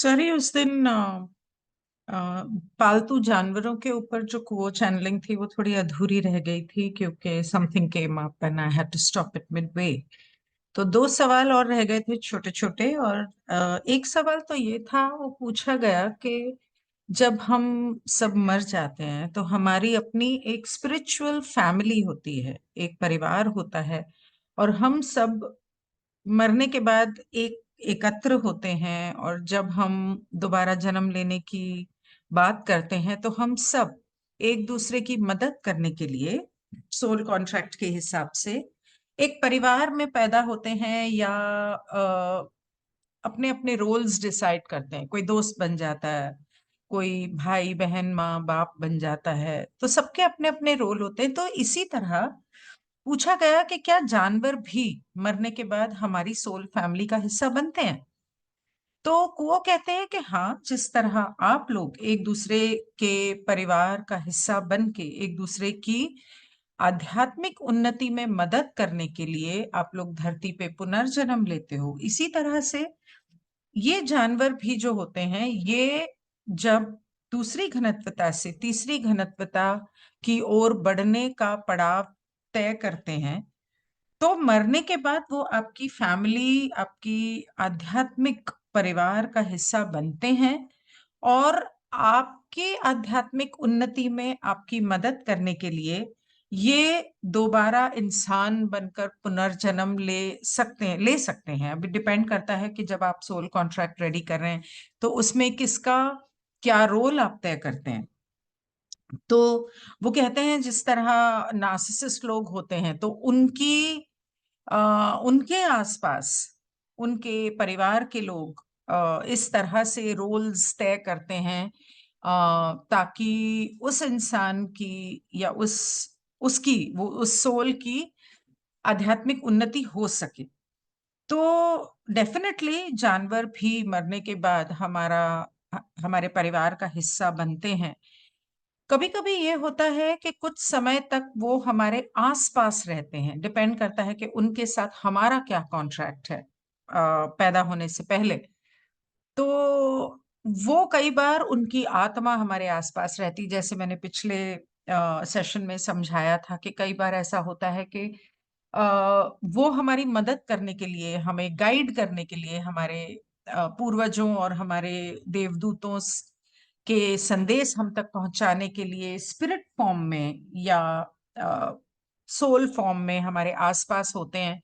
Sir ये उस दिन अ, पालतू जानवरों के ऊपर जो वो चैनलिंग थी वो थोड़ी अधूरी रह गई थी क्योंकि something came up and I had to stop it midway. तो दो सवाल और रह गए थे छोटे छोटे। और एक सवाल तो ये था, वो पूछा गया कि जब हम सब मर जाते हैं तो हमारी अपनी एक स्पिरिचुअल फैमिली होती है, एक परिवार होता है। और हम सब मरने के बाद एक एकत्र होते हैं, और जब हम दोबारा जन्म लेने की बात करते हैं तो हम सब एक दूसरे की मदद करने के लिए सोल कॉन्ट्रैक्ट के हिसाब से एक परिवार में पैदा होते हैं, या अपने अपने रोल्स डिसाइड करते हैं। कोई दोस्त बन जाता है, कोई भाई बहन माँ बाप बन जाता है, तो सबके अपने अपने रोल होते हैं। तो इसी तरह पूछा गया कि क्या जानवर भी मरने के बाद हमारी सोल फैमिली का हिस्सा बनते हैं। तो वो कहते हैं कि हाँ, जिस तरह आप लोग एक दूसरे के परिवार का हिस्सा बन के एक दूसरे की आध्यात्मिक उन्नति में मदद करने के लिए आप लोग धरती पे पुनर्जन्म लेते हो, इसी तरह से ये जानवर भी जो होते हैं, ये जब दूसरी घनत्वता से तीसरी घनत्वता की ओर बढ़ने का पड़ाव तय करते हैं, तो मरने के बाद वो आपकी फैमिली, आपकी आध्यात्मिक परिवार का हिस्सा बनते हैं। और आपके आध्यात्मिक उन्नति में आपकी मदद करने के लिए ये दोबारा इंसान बनकर पुनर्जन्म ले सकते हैं। अभी डिपेंड करता है कि जब आप सोल कॉन्ट्रैक्ट रेडी कर रहे हैं तो उसमें किसका क्या रोल आप तय करते हैं। तो वो कहते हैं जिस तरह नार्सिसिस्ट लोग होते हैं तो उनके आसपास उनके परिवार के लोग इस तरह से रोल्स तय करते हैं, ताकि उस इंसान की या उस सोल की आध्यात्मिक उन्नति हो सके। तो डेफिनेटली जानवर भी मरने के बाद हमारे परिवार का हिस्सा बनते हैं। कभी कभी ये होता है कि कुछ समय तक वो हमारे आसपास रहते हैं, डिपेंड करता है कि उनके साथ हमारा क्या कॉन्ट्रैक्ट है पैदा होने से पहले। तो वो कई बार उनकी आत्मा हमारे आसपास रहती, जैसे मैंने पिछले सेशन में समझाया था कि कई बार ऐसा होता है कि अ, वो हमारी मदद करने के लिए, हमें गाइड करने के लिए, हमारे पूर्वजों और हमारे देवदूतों के संदेश हम तक पहुंचाने के लिए स्पिरिट फॉर्म में या सोल फॉर्म में हमारे आसपास होते हैं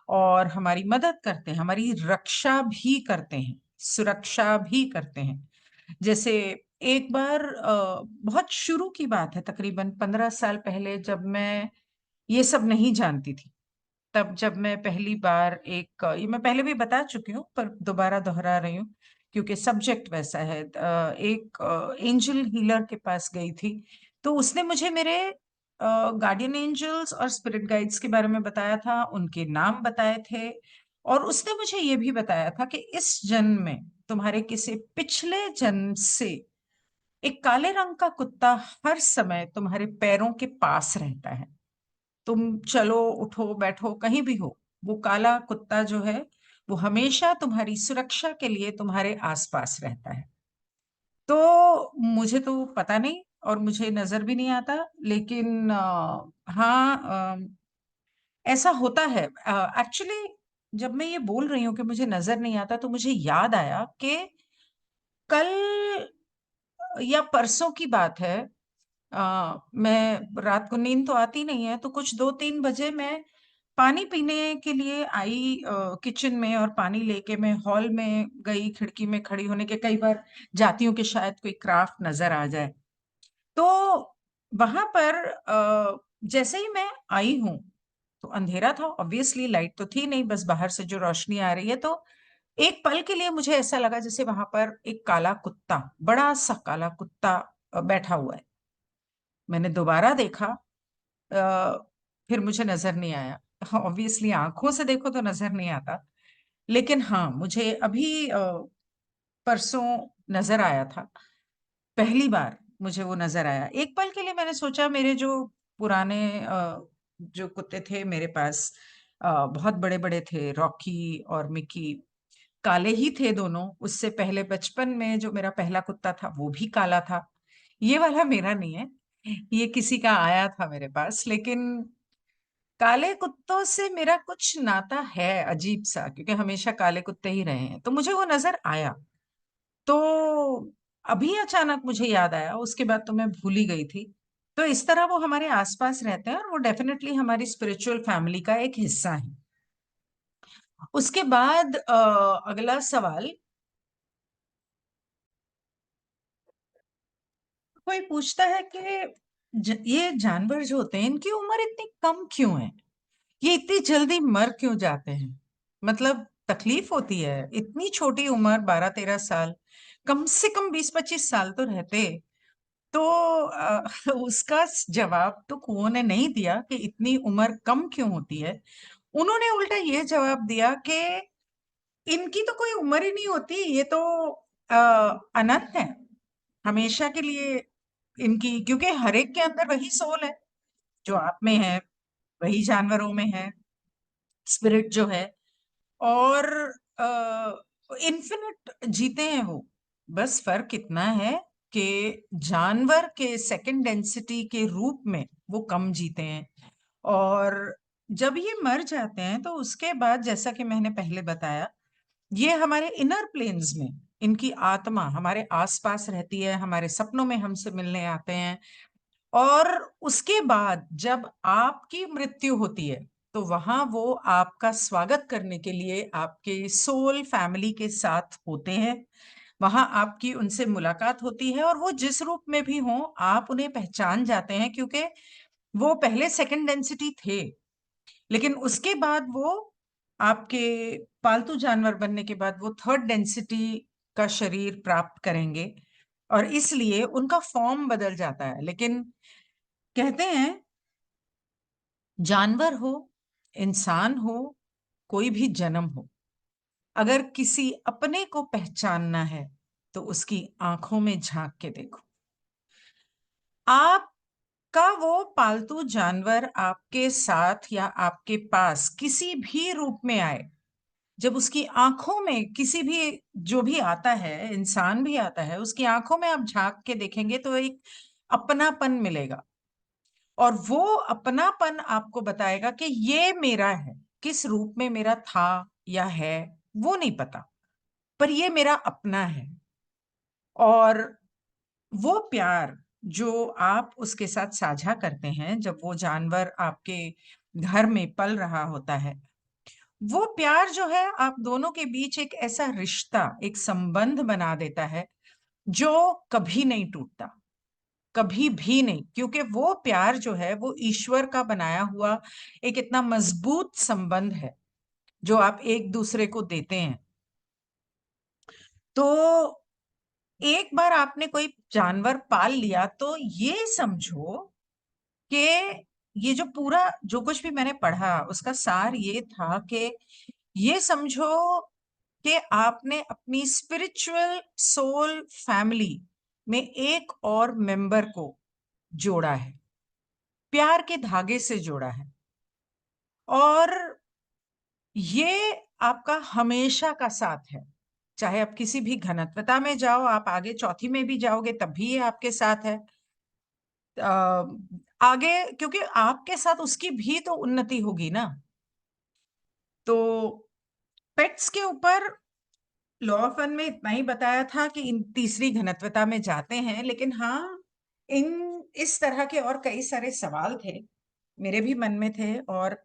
और हमारी मदद करते हैं, हमारी रक्षा भी करते हैं, सुरक्षा भी करते हैं। जैसे एक बार बहुत शुरू की बात है, तकरीबन 15 साल पहले, जब मैं ये सब नहीं जानती थी। तब जब मैं पहली बार ये मैं पहले भी बता चुकी हूँ पर दोबारा दोहरा रही हूँ क्योंकि सब्जेक्ट वैसा है। एक एंजल हीलर के पास गई थी, तो उसने मुझे मेरे गार्डियन एंजल्स और स्पिरिट गाइड्स के बारे में बताया था, उनके नाम बताए थे। और उसने मुझे ये भी बताया था कि इस जन्म में तुम्हारे किसी पिछले जन्म से एक काले रंग का कुत्ता हर समय तुम्हारे पैरों के पास रहता है। तुम चलो उठो बैठो कहीं भी हो, वो काला कुत्ता जो है वो हमेशा तुम्हारी सुरक्षा के लिए तुम्हारे आसपास रहता है। तो मुझे तो पता नहीं और मुझे नजर भी नहीं आता, लेकिन हाँ, ऐसा होता है। एक्चुअली जब मैं ये बोल रही हूँ कि मुझे नजर नहीं आता, तो मुझे याद आया कि कल या परसों की बात है। मैं रात को नींद तो आती नहीं है, तो कुछ 2-3 बजे मैं पानी पीने के लिए आई किचन में, और पानी लेके मैं हॉल में गई, खिड़की में खड़ी होने के कई बार जाती हूँ कि शायद कोई क्राफ्ट नजर आ जाए। तो वहां पर जैसे ही मैं आई हूँ तो अंधेरा था, ऑब्वियसली लाइट तो थी नहीं, बस बाहर से जो रोशनी आ रही है। तो एक पल के लिए मुझे ऐसा लगा जैसे वहां पर एक काला कुत्ता, बड़ा सा काला कुत्ता बैठा हुआ है। मैंने दोबारा देखा, फिर मुझे नजर नहीं आया। ऑब्वियसली आंखों से देखो तो नजर नहीं आता, लेकिन हाँ, मुझे अभी परसों नजर आया था, पहली बार मुझे वो नजर आया। एक पल के लिए मैंने सोचा मेरे जो पुराने जो कुत्ते थे मेरे पास, बहुत बड़े बड़े थे, रॉकी और मिकी। काले ही थे दोनों। उससे पहले बचपन में जो मेरा पहला कुत्ता था वो भी काला था। ये वाला मेरा नहीं है, ये किसी का आया था मेरे पास। लेकिन काले कुत्तों से मेरा कुछ नाता है अजीब सा, क्योंकि हमेशा काले कुत्ते ही रहे हैं, तो मुझे वो नजर आया। तो अभी अचानक मुझे याद आया, उसके बाद तो मैं भूल ही गई थी। तो इस तरह वो हमारे आसपास रहते हैं और वो डेफिनेटली हमारी स्पिरिचुअल फैमिली का एक हिस्सा है। उसके बाद अगला सवाल, कोई पूछता है कि ये जानवर जो होते हैं इनकी उम्र इतनी कम क्यों है, ये इतनी जल्दी मर क्यों जाते हैं? मतलब तकलीफ होती है इतनी छोटी उम्र, 12-13 साल, कम से कम 20-25 साल तो रहते। तो उसका जवाब तो कुओं ने नहीं दिया कि इतनी उम्र कम क्यों होती है। उन्होंने उल्टा ये जवाब दिया कि इनकी तो कोई उम्र ही नहीं होती, ये तो अनंत है, हमेशा के लिए। इनकी, क्योंकि हर एक के अंदर वही सोल है जो आप में है, वही जानवरों में है, स्पिरिट जो है। और इन्फिनिट जीते हैं वो। बस फर्क इतना है कि जानवर के सेकंड डेंसिटी के रूप में वो कम जीते हैं। और जब ये मर जाते हैं तो उसके बाद, जैसा कि मैंने पहले बताया, ये हमारे इनर प्लेन्स में, इनकी आत्मा हमारे आसपास रहती है, हमारे सपनों में हमसे मिलने आते हैं। और उसके बाद जब आपकी मृत्यु होती है तो वहां वो आपका स्वागत करने के लिए आपके सोल फैमिली के साथ होते हैं। वहां आपकी उनसे मुलाकात होती है और वो जिस रूप में भी हो आप उन्हें पहचान जाते हैं, क्योंकि वो पहले सेकंड डेंसिटी थे, लेकिन उसके बाद वो आपके पालतू जानवर बनने के बाद वो थर्ड डेंसिटी का शरीर प्राप्त करेंगे, और इसलिए उनका फॉर्म बदल जाता है। लेकिन कहते हैं, जानवर हो, इंसान हो, कोई भी जन्म हो, अगर किसी अपने को पहचानना है तो उसकी आंखों में झांक के देखो। आपका वो पालतू जानवर आपके साथ या आपके पास किसी भी रूप में आए, जब उसकी आंखों में किसी भी, जो भी आता है, इंसान भी आता है, उसकी आंखों में आप झांक के देखेंगे तो एक अपनापन मिलेगा। और वो अपनापन आपको बताएगा कि ये मेरा है। किस रूप में मेरा था या है वो नहीं पता, पर ये मेरा अपना है। और वो प्यार जो आप उसके साथ साझा करते हैं, जब वो जानवर आपके घर में पल रहा होता है, वो प्यार जो है आप दोनों के बीच एक ऐसा रिश्ता, एक संबंध बना देता है जो कभी नहीं टूटता, कभी भी नहीं। क्योंकि वो प्यार जो है वो ईश्वर का बनाया हुआ एक इतना मजबूत संबंध है जो आप एक दूसरे को देते हैं। तो एक बार आपने कोई जानवर पाल लिया तो ये समझो कि ये जो पूरा, जो कुछ भी मैंने पढ़ा उसका सार ये था कि ये समझो कि आपने अपनी स्पिरिचुअल सोल फैमिली में एक और मेंबर को जोड़ा है, प्यार के धागे से जोड़ा है। और ये आपका हमेशा का साथ है, चाहे आप किसी भी घनत्वता में जाओ, आप आगे चौथी में भी जाओगे तब भी ये आपके साथ है। आगे, क्योंकि आपके साथ उसकी भी तो उन्नति होगी ना। तो पेट्स के ऊपर लॉ ऑफ वन में इतना ही बताया था कि इन तीसरी घनत्वता में जाते हैं, लेकिन हाँ, इन इस तरह के और कई सारे सवाल थे, मेरे भी मन में थे। और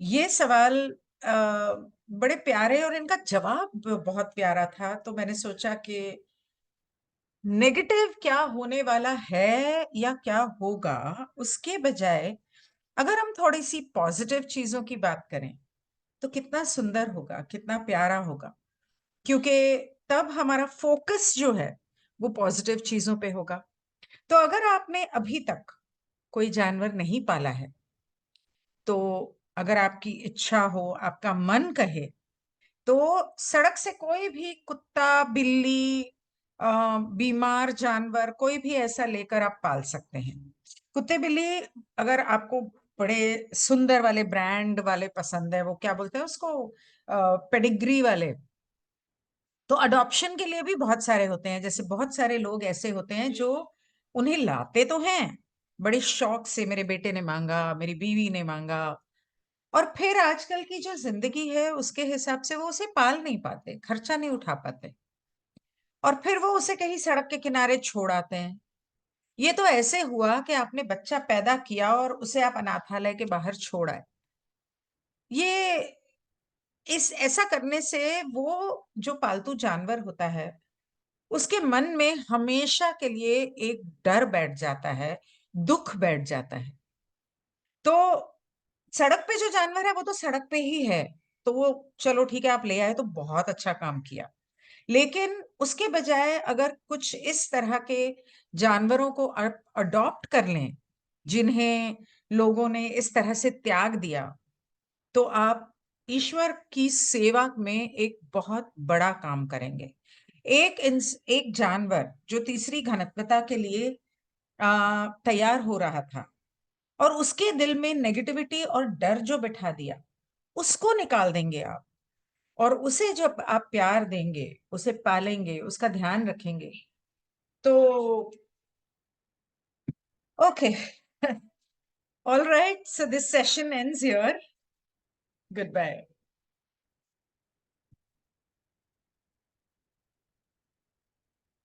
ये सवाल बड़े प्यारे और इनका जवाब बहुत प्यारा था। तो मैंने सोचा कि नेगेटिव क्या होने वाला है या क्या होगा, उसके बजाय अगर हम थोड़ी सी पॉजिटिव चीजों की बात करें तो कितना सुंदर होगा, कितना प्यारा होगा। क्योंकि तब हमारा फोकस जो है वो पॉजिटिव चीजों पे होगा। तो अगर आपने अभी तक कोई जानवर नहीं पाला है, तो अगर आपकी इच्छा हो, आपका मन कहे, तो सड़क से कोई भी कुत्ता, बिल्ली, बीमार जानवर कोई भी ऐसा लेकर आप पाल सकते हैं। कुत्ते बिल्ली, अगर आपको बड़े सुंदर वाले ब्रांड वाले पसंद है, वो क्या बोलते हैं उसको, पेडिग्री वाले, तो अडॉप्शन के लिए भी बहुत सारे होते हैं, जैसे बहुत सारे लोग ऐसे होते हैं जो उन्हें लाते तो हैं बड़े शौक से, मेरे बेटे ने मांगा, मेरी बीवी ने मांगा, और फिर आजकल की जो जिंदगी है उसके हिसाब से वो उसे पाल नहीं पाते, खर्चा नहीं उठा पाते, और फिर वो उसे कहीं सड़क के किनारे छोड़ आते हैं। ये तो ऐसे हुआ कि आपने बच्चा पैदा किया और उसे आप अनाथालय के बाहर छोड़ आए। ये इस ऐसा करने से वो जो पालतू जानवर होता है उसके मन में हमेशा के लिए एक डर बैठ जाता है, दुख बैठ जाता है। तो सड़क पे जो जानवर है वो तो सड़क पे ही है, तो वो चलो ठीक है आप ले आए तो बहुत अच्छा काम किया। लेकिन उसके बजाय अगर कुछ इस तरह के जानवरों को अडॉप्ट कर लें जिन्हें लोगों ने इस तरह से त्याग दिया, तो आप ईश्वर की सेवा में एक बहुत बड़ा काम करेंगे। एक जानवर जो तीसरी घनत्वता के लिए तैयार हो रहा था और उसके दिल में नेगेटिविटी और डर जो बिठा दिया, उसको निकाल देंगे आप, और उसे जब आप प्यार देंगे, उसे पालेंगे, उसका ध्यान रखेंगे, तो okay. All right, so this session ends here. Good bye.